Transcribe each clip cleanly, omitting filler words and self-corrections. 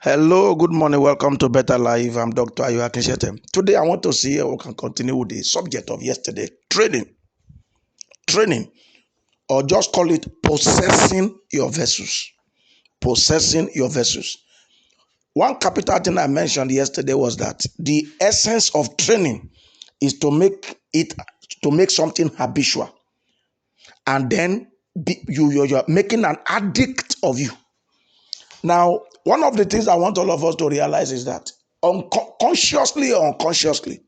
Hello, good morning. Welcome to Better Life. I'm Dr. Ayo Akinshete. Today, I want to see how we can continue with the subject of yesterday training, or just call it possessing your vessels. Possessing your vessels. One capital thing I mentioned yesterday was that the essence of training is to make something habitual, and then you're making an addict of you. Now, one of the things I want all of us to realize is that consciously or unconsciously,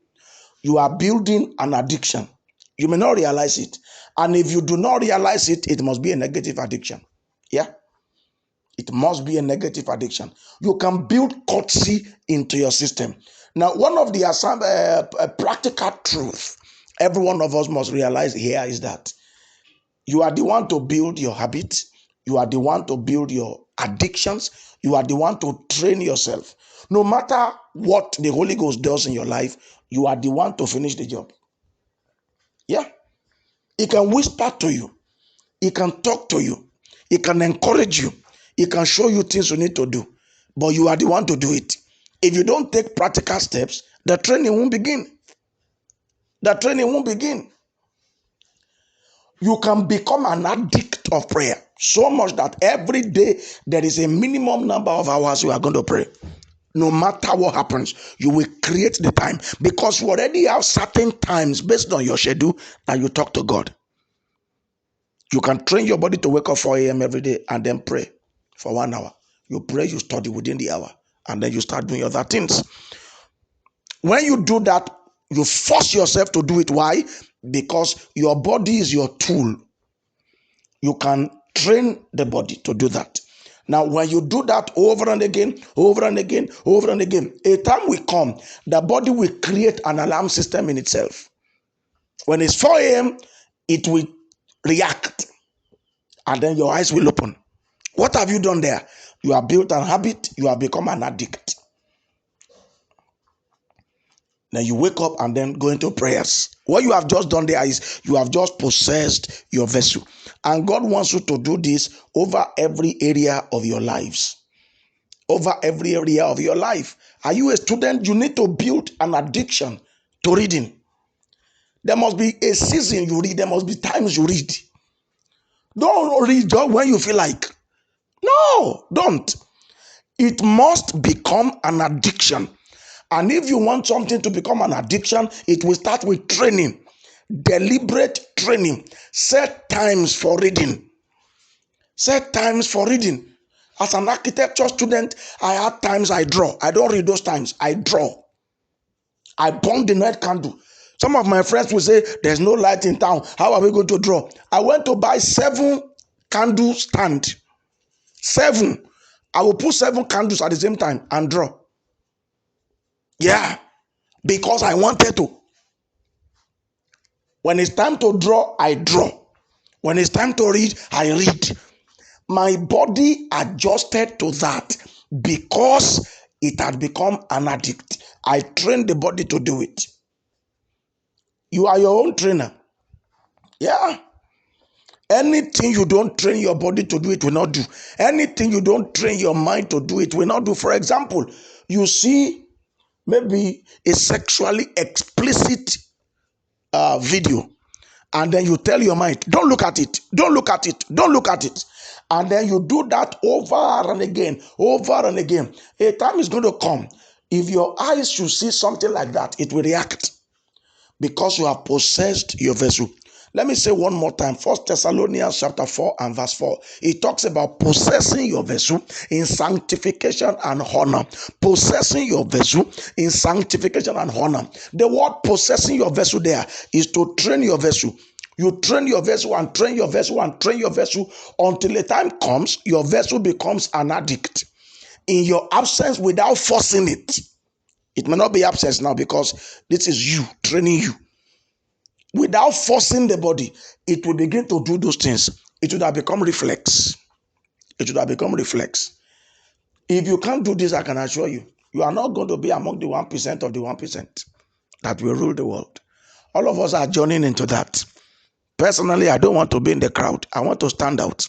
you are building an addiction. You may not realize it. And if you do not realize it, it must be a negative addiction. Yeah, it must be a negative addiction. You can build courtesy into your system. Now, one of the practical truth every one of us must realize here is that you are the one to build your habits. You are the one to build your addictions. You are the one to train yourself. No matter what the Holy Ghost does in your life, you are the one to finish the job. Yeah. He can whisper to you. He can talk to you. He can encourage you. He can show you things you need to do. But you are the one to do it. If you don't take practical steps, the training won't begin. The training won't begin. You can become an addict of prayer so much that every day there is a minimum number of hours you are going to pray. No matter what happens, you will create the time because you already have certain times based on your schedule that you talk to God. You can train your body to wake up 4 a.m. every day and then pray for 1 hour. You pray, you study within the hour, and then you start doing other things. When you do that, you force yourself to do it. Why? Because your body is your tool. You can train the body to do that. Now, when you do that over and again, over and again, over and again, a time will come, the body will create an alarm system in itself. When it's 4 a.m., it will react, and then your eyes will open. What have you done there? You have built an habit, you have become an addict. Then you wake up and then go into prayers. What you have just done there is you have just possessed your vessel. And God wants you to do this over every area of your lives. Over every area of your life. Are you a student? You need to build an addiction to reading. There must be a season you read. There must be times you read. Don't read just when you feel like. No, don't. It must become an addiction. And if you want something to become an addiction, it will start with training, deliberate training. Set times for reading. Set times for reading. As an architecture student, I have times I draw. I don't read those times. I draw. I burn the night candle. Some of my friends will say, there's no light in town. How are we going to draw? I went to buy 7 candle stand. 7. I will put 7 candles at the same time and draw. Yeah, because I wanted to. When it's time to draw, I draw. When it's time to read, I read. My body adjusted to that because it had become an addict. I trained the body to do it. You are your own trainer. Yeah. Anything you don't train your body to do, it will not do. Anything you don't train your mind to do, it will not do. For example, you see maybe a sexually explicit video, and then you tell your mind, don't look at it, don't look at it, don't look at it. And then you do that over and again, over and again. A time is going to come. If your eyes should see something like that, it will react because you have possessed your vessel. Let me say one more time. 1 Thessalonians chapter 4 and verse 4. It talks about possessing your vessel in sanctification and honor. Possessing your vessel in sanctification and honor. The word possessing your vessel there is to train your vessel. You train your vessel and train your vessel and train your vessel until a time comes, your vessel becomes an addict. In your absence, without forcing it. It may not be absence now because this is you training you. Without forcing the body, it will begin to do those things. It would have become reflex. It would have become reflex. If you can't do this, I can assure you, you are not going to be among the 1% of the 1% that will rule the world. All of us are joining into that. Personally, I don't want to be in the crowd. I want to stand out.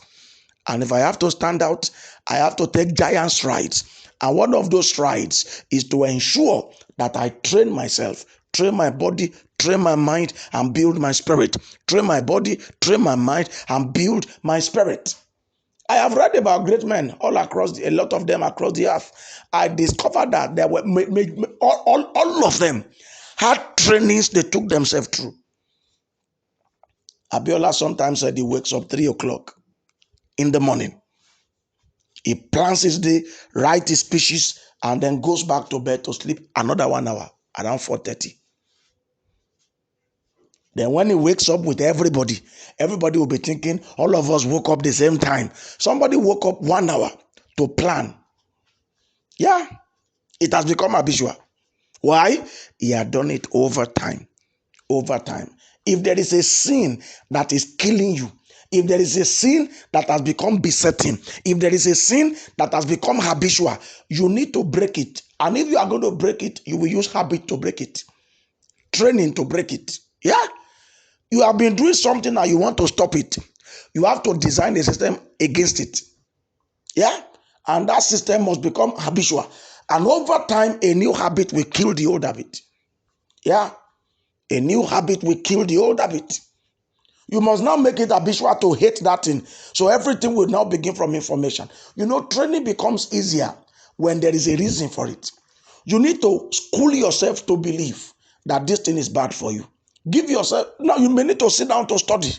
And if I have to stand out, I have to take giant strides. And one of those strides is to ensure that I train myself, train my body, train my mind, and build my spirit. Train my body, train my mind, and build my spirit. I have read about great men all across, a lot of them across the earth. I discovered that there were all of them had trainings they took themselves through. Abiola sometimes said he wakes up 3 o'clock in the morning. He plans his day, writes his speeches, and then goes back to bed to sleep another 1 hour around 4:30. Then when he wakes up with everybody will be thinking all of us woke up the same time. Somebody woke up 1 hour to plan. Yeah, it has become habitual. Why? He had done it over time. Over time. If there is a sin that is killing you, if there is a sin that has become besetting, if there is a sin that has become habitual, you need to break it. And if you are going to break it, you will use habit to break it, training to break it. Yeah. You have been doing something and you want to stop it. You have to design a system against it. Yeah. And that system must become habitual. And over time, a new habit will kill the old habit. Yeah. A new habit will kill the old habit. You must now make it habitual to hate that thing. So everything will now begin from information. Training becomes easier when there is a reason for it. You need to school yourself to believe that this thing is bad for you. Give yourself, now you may need to sit down to study.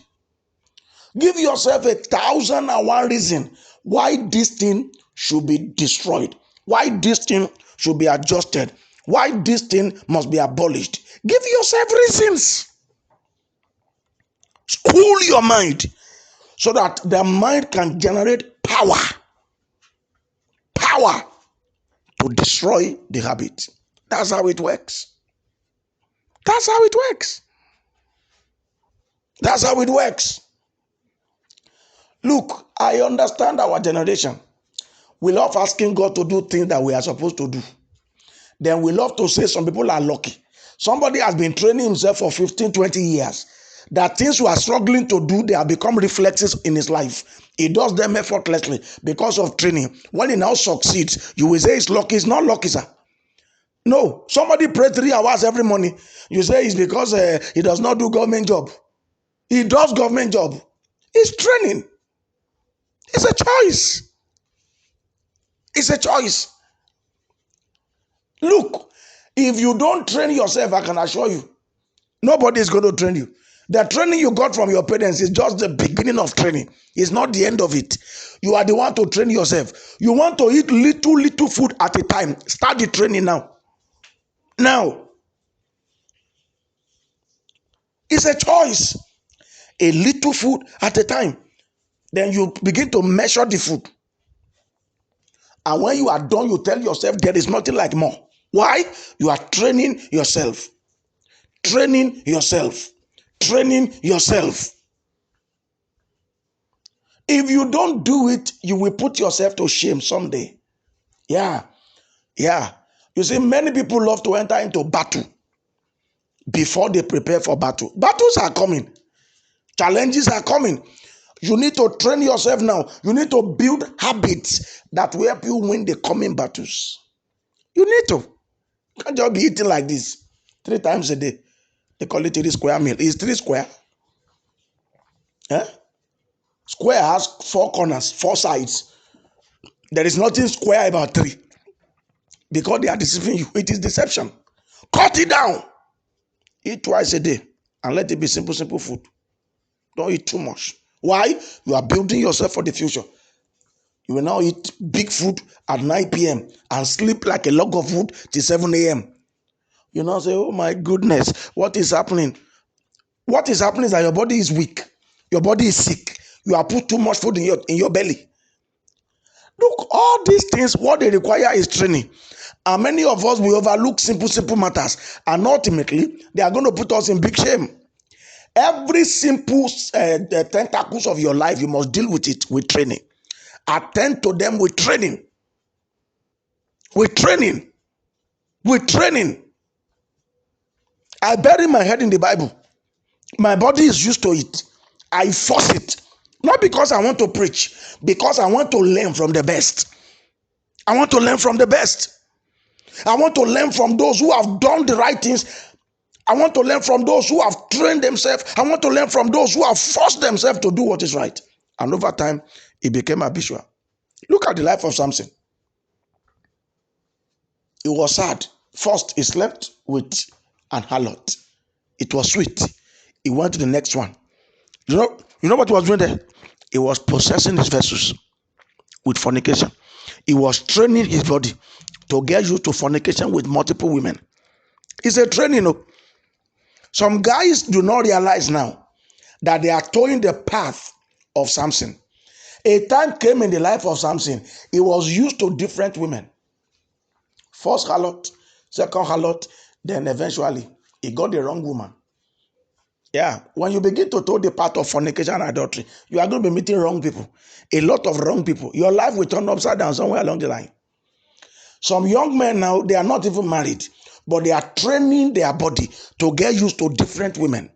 Give yourself 1,001 reason why this thing should be destroyed, why this thing should be adjusted, why this thing must be abolished. Give yourself reasons. School your mind so that the mind can generate power to destroy the habit. That's how it works. That's how it works. That's how it works. Look, I understand our generation. We love asking God to do things that we are supposed to do. Then we love to say some people are lucky. Somebody has been training himself for 15, 20 years. That things we are struggling to do, they have become reflexes in his life. He does them effortlessly because of training. When he now succeeds, you will say it's lucky. It's not lucky, sir. No, somebody prays 3 hours every morning. You say it's because he does not do government job. He does government job. It's training. It's a choice. It's a choice. Look, if you don't train yourself, I can assure you, nobody is going to train you. The training you got from your parents is just the beginning of training. It's not the end of it. You are the one to train yourself. You want to eat little food at a time. Start the training now. Now. It's a choice. A little food at a time. Then you begin to measure the food. And when you are done, you tell yourself there is nothing like more. Why? You are training yourself. Training yourself. Training yourself. If you don't do it, you will put yourself to shame someday. Yeah. You see, many people love to enter into battle before they prepare for battle. Battles are coming. Challenges are coming. You need to train yourself now. You need to build habits that will help you win the coming battles. You need to. You can't just be eating like this 3 times a day. They call it 3 square meal. Is 3 square? Eh? Square has 4 corners, 4 sides. There is nothing square about 3. Because they are deceiving you. It is deception. Cut it down. Eat twice a day. And let it be simple food. Don't eat too much. Why? You are building yourself for the future. You will now eat big food at 9 p.m. and sleep like a log of wood till 7 a.m. You now say, oh my goodness, what is happening? What is happening is that your body is weak. Your body is sick. You have put too much food in your belly. Look, all these things, what they require is training. And many of us will overlook simple matters. And ultimately, they are going to put us in big shame. Every simple tentacles of your life, you must deal with it with training. Attend to them with training. With training. With training. I bury my head in the Bible. My body is used to it. I force it. Not because I want to preach, because I want to learn from the best. I want to learn from the best. I want to learn from those who have done the right things. I want to learn from those who have trained themselves. I want to learn from those who have forced themselves to do what is right. And over time, it became habitual. Look at the life of Samson. It was sad. First, he slept with an harlot. It was sweet. He went to the next one. You know what he was doing there? He was possessing his vessels with fornication. He was training his body to get used to fornication with multiple women. It's a training. Some guys do not realize now that they are towing the path of Samson. A time came in the life of Samson, he was used to different women. First harlot, second harlot, then eventually he got the wrong woman. Yeah, when you begin to tow the path of fornication and adultery, you are going to be meeting wrong people. A lot of wrong people. Your life will turn upside down somewhere along the line. Some young men now, they are not even married, but they are training their body to get used to different women.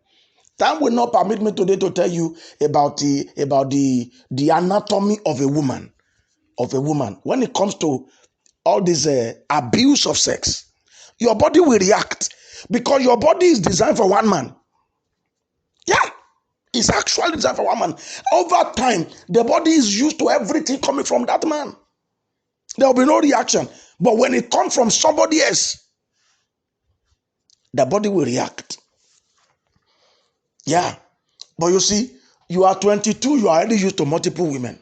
Time will not permit me today to tell you about the anatomy of a woman. When it comes to all this abuse of sex, your body will react because your body is designed for one man. Yeah, it's actually designed for one man. Over time, the body is used to everything coming from that man. There will be no reaction. But when it comes from somebody else, the body will react. Yeah. But you see, you are 22, you are already used to multiple women.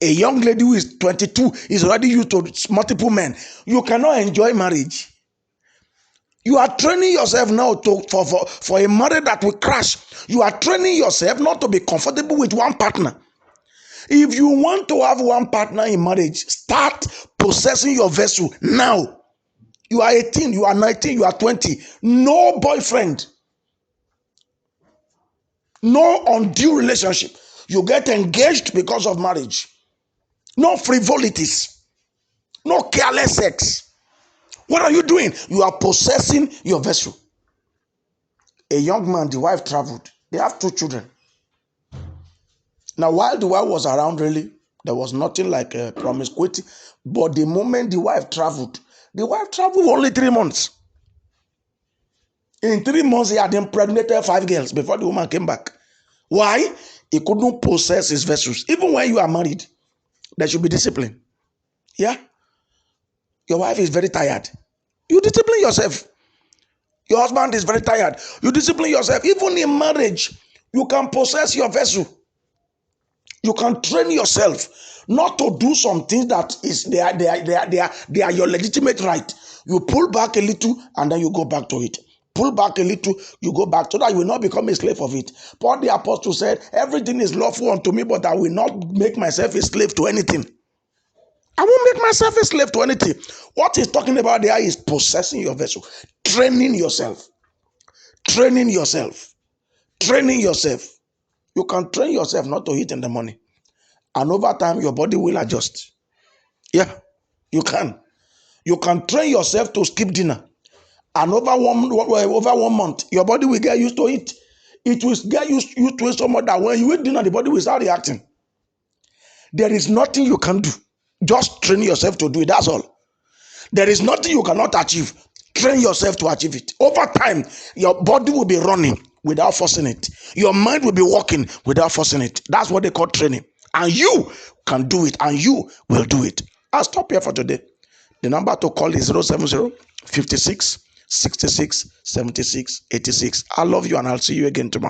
A young lady who is 22 is already used to multiple men. You cannot enjoy marriage. You are training yourself now for a marriage that will crash. You are training yourself not to be comfortable with one partner. If you want to have one partner in marriage, start possessing your vessel now. You are 18, you are 19, you are 20. No boyfriend. No undue relationship. You get engaged because of marriage. No frivolities. No careless sex. What are you doing? You are possessing your vessel. A young man, the wife traveled. They have 2 children. Now, while the wife was around, really, there was nothing like promiscuity. But the moment the wife traveled only 3 months. In 3 months, he had impregnated 5 girls before the woman came back. Why? He couldn't possess his vessels. Even when you are married, there should be discipline. Yeah? Your wife is very tired. You discipline yourself. Your husband is very tired. You discipline yourself. Even in marriage, you can possess your vessel. You can train yourself not to do some things that is they are your legitimate right. You pull back a little and then you go back to it. Pull back a little, you go back so that you will not become a slave of it. Paul the apostle said, everything is lawful unto me, but I will not make myself a slave to anything. I won't make myself a slave to anything. What he's talking about there is possessing your vessel, training yourself, training yourself, training yourself. You can train yourself not to eat in the morning. And over time, your body will adjust. Yeah, you can. You can train yourself to skip dinner. And over one month, your body will get used to it. It will get used to it so much that when you eat dinner, the body will start reacting. There is nothing you can do. Just train yourself to do it. That's all. There is nothing you cannot achieve. Train yourself to achieve it. Over time, your body will be running without forcing it. Your mind will be working without forcing it. That's what they call training. And you can do it, and you will do it. I'll stop here for today. The number to call is 070 56 66 76 86. I love you, and I'll see you again tomorrow.